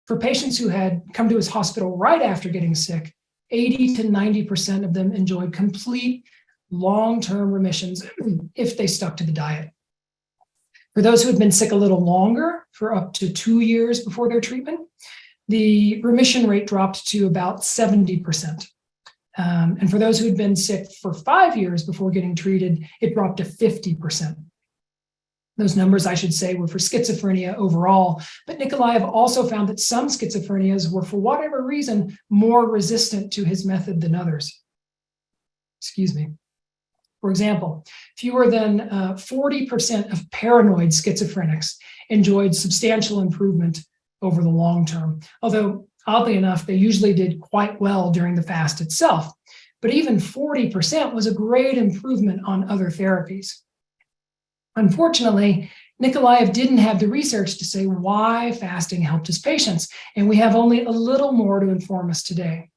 For patients who had come to his hospital right after getting sick, 80 to 90% of them enjoyed complete long-term remissions if they stuck to the diet. For those who had been sick a little longer, for up to 2 years before their treatment, the remission rate dropped to about 70%. And for those who had been sick for 5 years before getting treated, it dropped to 50%. Those numbers, I should say, were for schizophrenia overall, but Nikolaev also found that some schizophrenias were, for whatever reason, more resistant to his method than others. Excuse me. For example, fewer than 40% of paranoid schizophrenics enjoyed substantial improvement over the long term, although oddly enough, they usually did quite well during the fast itself. But even 40% was a great improvement on other therapies. Unfortunately, Nikolaev didn't have the research to say why fasting helped his patients, and we have only a little more to inform us today.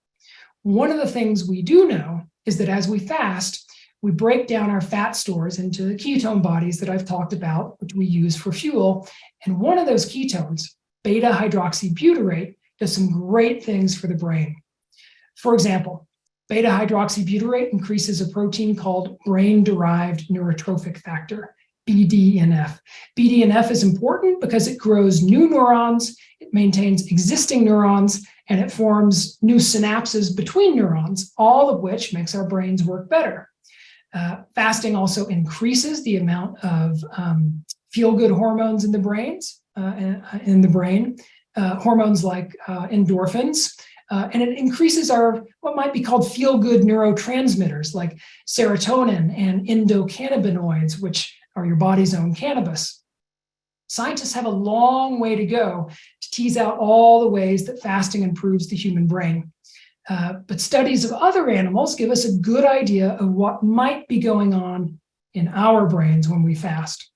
One of the things we do know is that as we fast, we break down our fat stores into the ketone bodies that I've talked about, which we use for fuel, and one of those ketones, beta-hydroxybutyrate, does some great things for the brain. For example, beta-hydroxybutyrate increases a protein called brain-derived neurotrophic factor, BDNF. BDNF is important because it grows new neurons, it maintains existing neurons, and it forms new synapses between neurons, all of which makes our brains work better. Fasting also increases the amount of feel-good hormones in the brain, hormones like endorphins, and it increases our what might be called feel-good neurotransmitters like serotonin and endocannabinoids, which are your body's own cannabis. Scientists have a long way to go to tease out all the ways that fasting improves the human brain. But studies of other animals give us a good idea of what might be going on in our brains when we fast.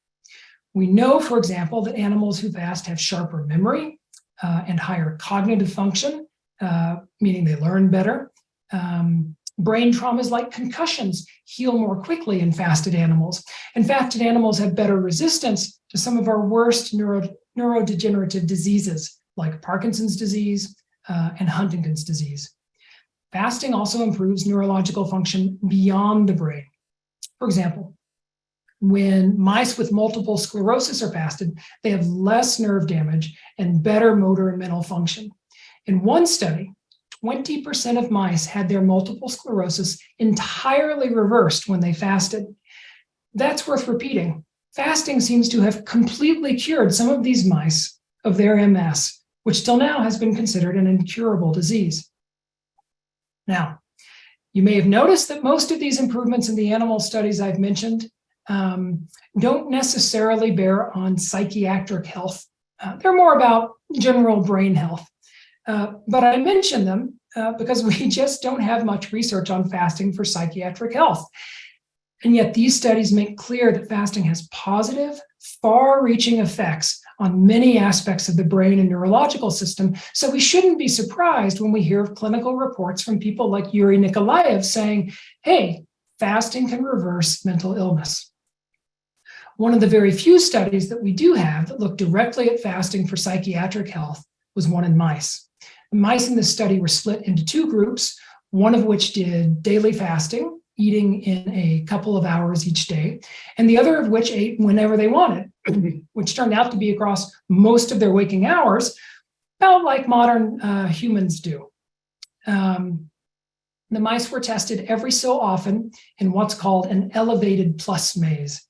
We know, for example, that animals who fast have sharper memory and higher cognitive function, meaning they learn better. Brain traumas like concussions heal more quickly in fasted animals. And fasted animals have better resistance to some of our worst neurodegenerative diseases like Parkinson's disease and Huntington's disease. Fasting also improves neurological function beyond the brain. For example, when mice with multiple sclerosis are fasted, they have less nerve damage and better motor and mental function. In one study, 20% of mice had their multiple sclerosis entirely reversed when they fasted. That's worth repeating. Fasting seems to have completely cured some of these mice of their MS, which till now has been considered an incurable disease. Now, you may have noticed that most of these improvements in the animal studies I've mentioned don't necessarily bear on psychiatric health. They're more about general brain health. But I mention them because we just don't have much research on fasting for psychiatric health. And yet these studies make clear that fasting has positive, far-reaching effects on many aspects of the brain and neurological system. So we shouldn't be surprised when we hear of clinical reports from people like Yuri Nikolaev saying, hey, fasting can reverse mental illness. One of the very few studies that we do have that look directly at fasting for psychiatric health was one in mice. The mice in this study were split into two groups, one of which did daily fasting, eating in a couple of hours each day, and the other of which ate whenever they wanted, which turned out to be across most of their waking hours, about like modern humans do. The mice were tested every so often in what's called an elevated plus maze,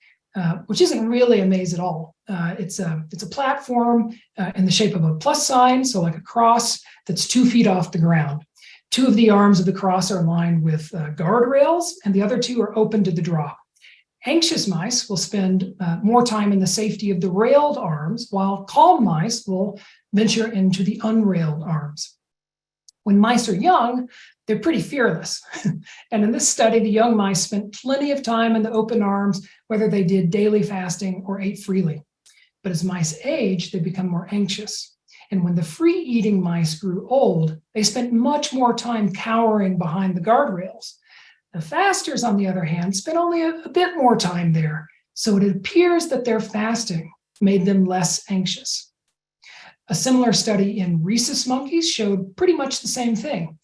which isn't really a maze at all. It's a platform in the shape of a plus sign, so like a cross that's 2 feet off the ground. 2 of the arms of the cross are lined with guardrails, and the other 2 are open to the drop. Anxious mice will spend more time in the safety of the railed arms, while calm mice will venture into the unrailed arms. When mice are young, they're pretty fearless. And in this study, the young mice spent plenty of time in the open arms, whether they did daily fasting or ate freely. But as mice age, they become more anxious. And when the free-eating mice grew old, they spent much more time cowering behind the guardrails. The fasters, on the other hand, spent only a bit more time there. So it appears that their fasting made them less anxious. A similar study in rhesus monkeys showed pretty much the same thing.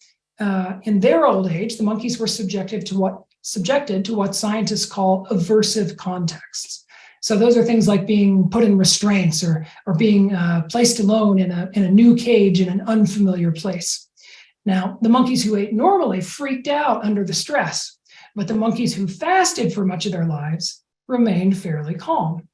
In their old age, the monkeys were subjected to what scientists call aversive contexts. So those are things like being put in restraints or being placed alone in a new cage in an unfamiliar place. Now, the monkeys who ate normally freaked out under the stress, but the monkeys who fasted for much of their lives remained fairly calm.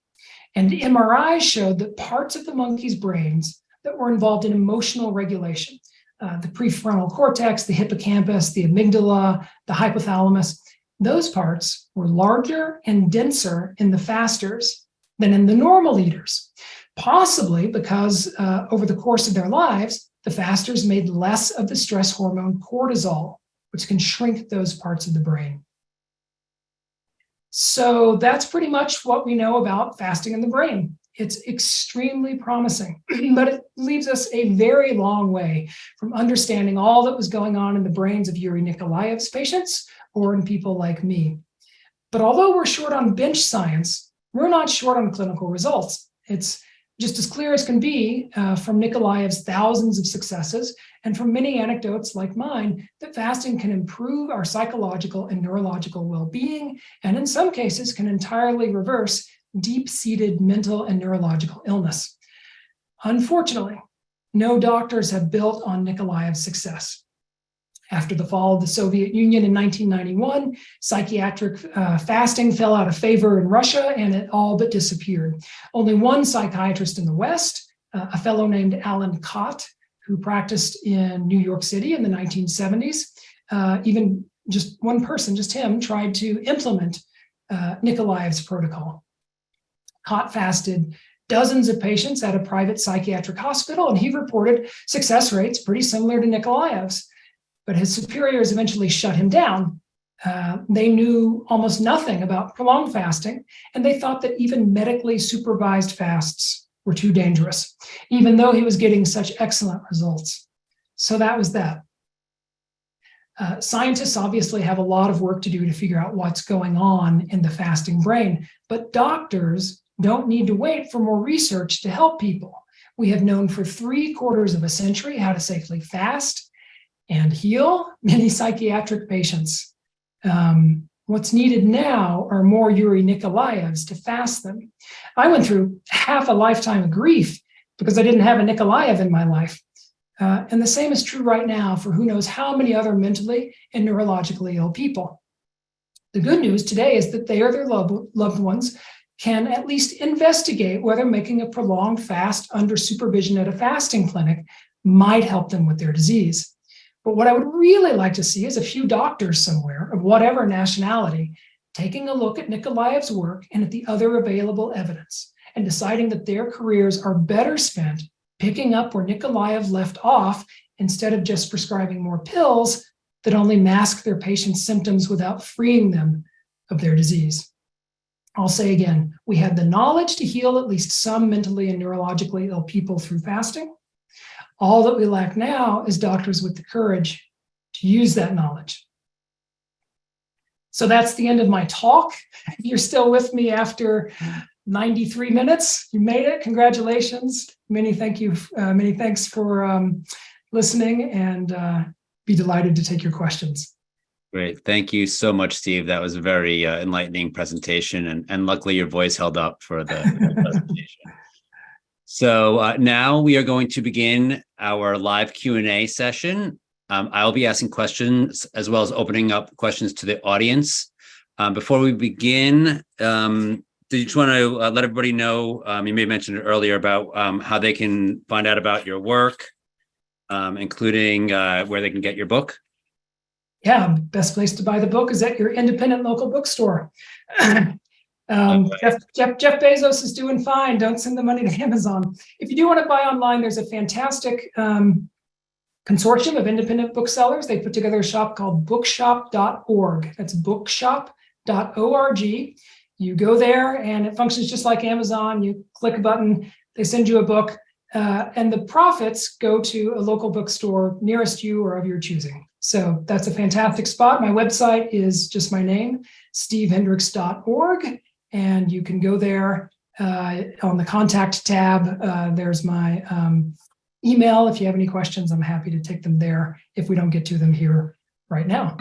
And MRIs showed that parts of the monkeys' brains that were involved in emotional regulation, the prefrontal cortex, the hippocampus, the amygdala, the hypothalamus, those parts were larger and denser in the fasters than in the normal eaters, possibly because over the course of their lives, the fasters made less of the stress hormone cortisol, which can shrink those parts of the brain. So that's pretty much what we know about fasting in the brain. It's extremely promising, but it leaves us a very long way from understanding all that was going on in the brains of Yuri Nikolaev's patients or in people like me. But although we're short on bench science, we're not short on clinical results. It's just as clear as can be from Nikolaev's thousands of successes and from many anecdotes like mine that fasting can improve our psychological and neurological well-being, and in some cases can entirely reverse deep-seated mental and neurological illness. Unfortunately, no doctors have built on Nikolaev's success. After the fall of the Soviet Union in 1991, psychiatric fasting fell out of favor in Russia and it all but disappeared. Only one psychiatrist in the West, a fellow named Alan Kott, who practiced in New York City in the 1970s, even just one person, just him, tried to implement Nikolaev's protocol. Kott fasted dozens of patients at a private psychiatric hospital, and he reported success rates pretty similar to Nikolaev's. But his superiors eventually shut him down. They knew almost nothing about prolonged fasting, and they thought that even medically supervised fasts were too dangerous, even though he was getting such excellent results. So that was that. Scientists obviously have a lot of work to do to figure out what's going on in the fasting brain, but doctors don't need to wait for more research to help people. We have known for 3/4 of a century how to safely fast and heal many psychiatric patients. What's needed now are more Yuri Nikolaevs to fast them. I went through half a lifetime of grief because I didn't have a Nikolaev in my life. And the same is true right now for who knows how many other mentally and neurologically ill people. The good news today is that they or their loved ones can at least investigate whether making a prolonged fast under supervision at a fasting clinic might help them with their disease. But what I would really like to see is a few doctors somewhere of whatever nationality taking a look at Nikolaev's work and at the other available evidence and deciding that their careers are better spent picking up where Nikolaev left off instead of just prescribing more pills that only mask their patients' symptoms without freeing them of their disease. I'll say again, we have the knowledge to heal at least some mentally and neurologically ill people through fasting. All that we lack now is doctors with the courage to use that knowledge. So that's the end of my talk. If you're still with me after 93 minutes, you made it. Congratulations. Many thanks for listening, and be delighted to take your questions. Great. Thank you so much, Steve. That was a very enlightening presentation, and luckily your voice held up for the presentation. So now we are going to begin our live Q&A session. I'll be asking questions as well as opening up questions to the audience. Before we begin, did you just want to let everybody know, you may have mentioned it earlier, about how they can find out about your work, including where they can get your book? Yeah, best place to buy the book is at your independent local bookstore. Jeff Bezos is doing fine. Don't send the money to Amazon. If you do want to buy online, there's a fantastic consortium of independent booksellers. They put together a shop called bookshop.org. That's bookshop.org. You go there and it functions just like Amazon. You click a button, they send you a book, and the profits go to a local bookstore nearest you or of your choosing. So that's a fantastic spot. My website is just my name, stevehendricks.org, and you can go there On the contact tab, there's my email. If you have any questions, I'm happy to take them there if we don't get to them here right now.